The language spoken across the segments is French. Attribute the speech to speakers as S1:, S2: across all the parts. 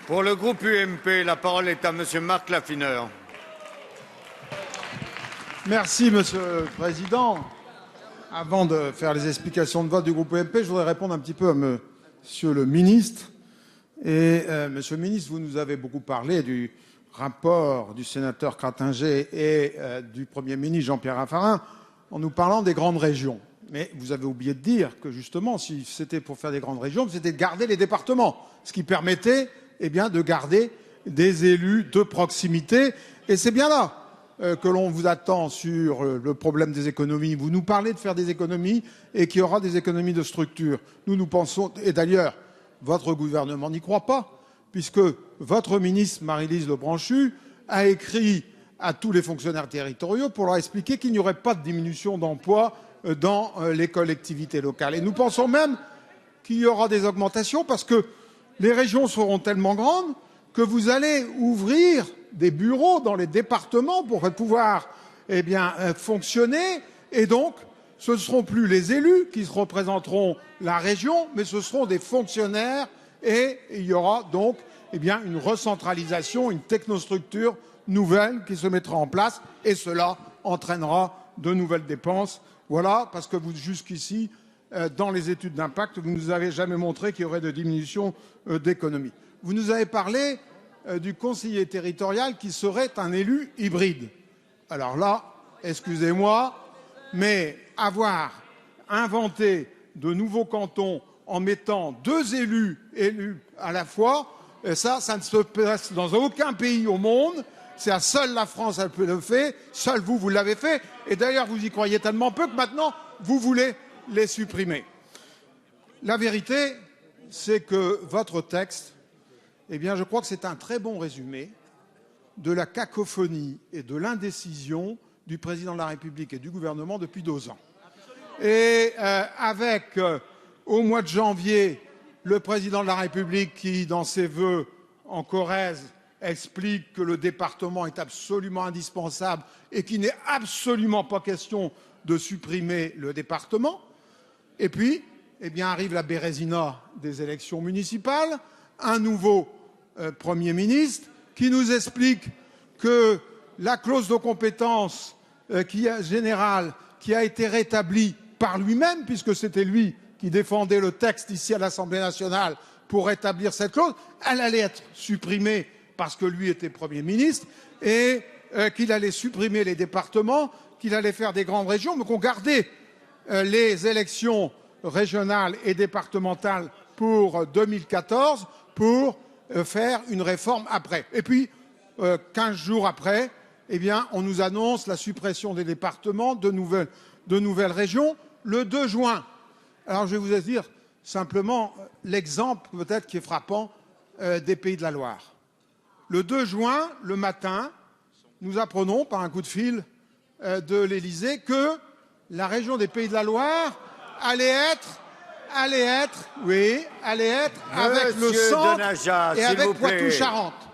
S1: Pour le groupe UMP, la parole est à Monsieur Marc Laffineur.
S2: Merci, Monsieur le Président. Avant de faire les explications de vote du groupe UMP, je voudrais répondre un petit peu à Monsieur le Ministre. Monsieur le Ministre, vous nous avez beaucoup parlé du rapport du sénateur Cratinger et du Premier ministre Jean-Pierre Raffarin en nous parlant des grandes régions. Mais vous avez oublié de dire que justement, si c'était pour faire des grandes régions, c'était de garder les départements, ce qui permettait de garder des élus de proximité. Et c'est bien là que l'on vous attend sur le problème des économies. Vous nous parlez de faire des économies et qu'il y aura des économies de structure. Nous pensons, et d'ailleurs, votre gouvernement n'y croit pas, puisque votre ministre Maryse Lebranchu a écrit à tous les fonctionnaires territoriaux pour leur expliquer qu'il n'y aurait pas de diminution d'emplois dans les collectivités locales. Et nous pensons même qu'il y aura des augmentations parce que les régions seront tellement grandes que vous allez ouvrir des bureaux dans les départements pour pouvoir fonctionner. Et donc, ce ne seront plus les élus qui représenteront la région, mais ce seront des fonctionnaires et il y aura donc une recentralisation, une technostructure nouvelle qui se mettra en place et cela entraînera de nouvelles dépenses. Voilà, parce que vous, jusqu'ici, dans les études d'impact, vous ne nous avez jamais montré qu'il y aurait de diminution d'économie. Vous nous avez parlé du conseiller territorial qui serait un élu hybride. Alors là, excusez-moi, mais avoir inventé de nouveaux cantons en mettant deux élus à la fois, ça ne se passe dans aucun pays au monde. C'est seule la France elle peut le faire, seul vous l'avez fait. Et d'ailleurs, vous y croyez tellement peu que maintenant, vous voulez les supprimer. La vérité, c'est que votre texte, je crois que c'est un très bon résumé de la cacophonie et de l'indécision du président de la République et du gouvernement depuis 2 ans. Et avec, au mois de janvier, le président de la République qui, dans ses vœux en Corrèze, explique que le département est absolument indispensable et qu'il n'est absolument pas question de supprimer le département. Et puis, arrive la bérésina des élections municipales, un nouveau Premier ministre qui nous explique que la clause de compétence générale qui a été rétablie par lui-même, puisque c'était lui qui défendait le texte ici à l'Assemblée nationale pour rétablir cette clause, elle allait être supprimée parce que lui était Premier ministre et qu'il allait supprimer les départements, qu'il allait faire des grandes régions, mais qu'on gardait les élections régionales et départementales pour 2014 pour faire une réforme après. Et puis, 15 jours après, on nous annonce la suppression des départements, de nouvelles régions, le 2 juin. Alors, je vais vous dire simplement l'exemple peut-être qui est frappant des Pays de la Loire. Le 2 juin, le matin, nous apprenons par un coup de fil de l'Élysée que la région des Pays de la Loire allait être avec le centre et avec Poitou-Charentes.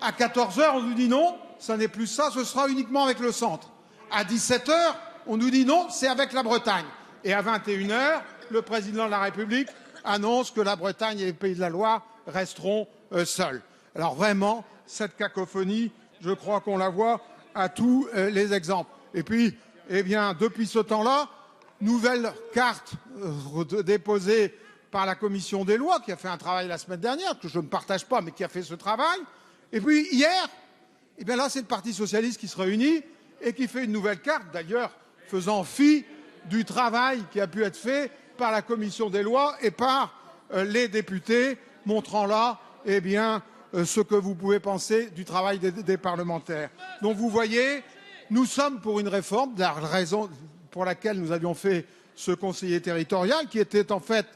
S2: À 14h, on nous dit non, ça n'est plus ça, ce sera uniquement avec le centre. À 17h, on nous dit non, c'est avec la Bretagne. Et à 21h, le président de la République annonce que la Bretagne et les Pays de la Loire resteront seuls. Alors vraiment, cette cacophonie, je crois qu'on la voit à tous les exemples. Et puis, depuis ce temps-là, nouvelle carte déposée par la commission des lois, qui a fait un travail la semaine dernière, que je ne partage pas, mais qui a fait ce travail. Et puis hier, là, c'est le Parti socialiste qui se réunit et qui fait une nouvelle carte, d'ailleurs, faisant fi du travail qui a pu être fait par la commission des lois et par les députés, montrant là, ce que vous pouvez penser du travail des parlementaires. Donc vous voyez, nous sommes pour une réforme, la raison pour laquelle nous avions fait ce conseiller territorial, qui était en fait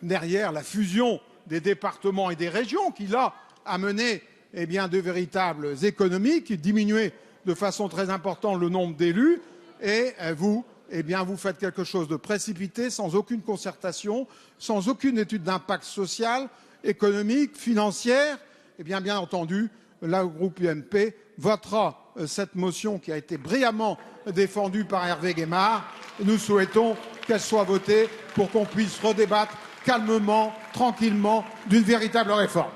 S2: derrière la fusion des départements et des régions, qui là a mené de véritables économies, qui diminuaient de façon très importante le nombre d'élus, et vous, vous faites quelque chose de précipité, sans aucune concertation, sans aucune étude d'impact social, économique, financière. Bien entendu, le groupe UMP votera cette motion qui a été brillamment défendue par Hervé Guémard. Nous souhaitons qu'elle soit votée pour qu'on puisse redébattre calmement, tranquillement, d'une véritable réforme.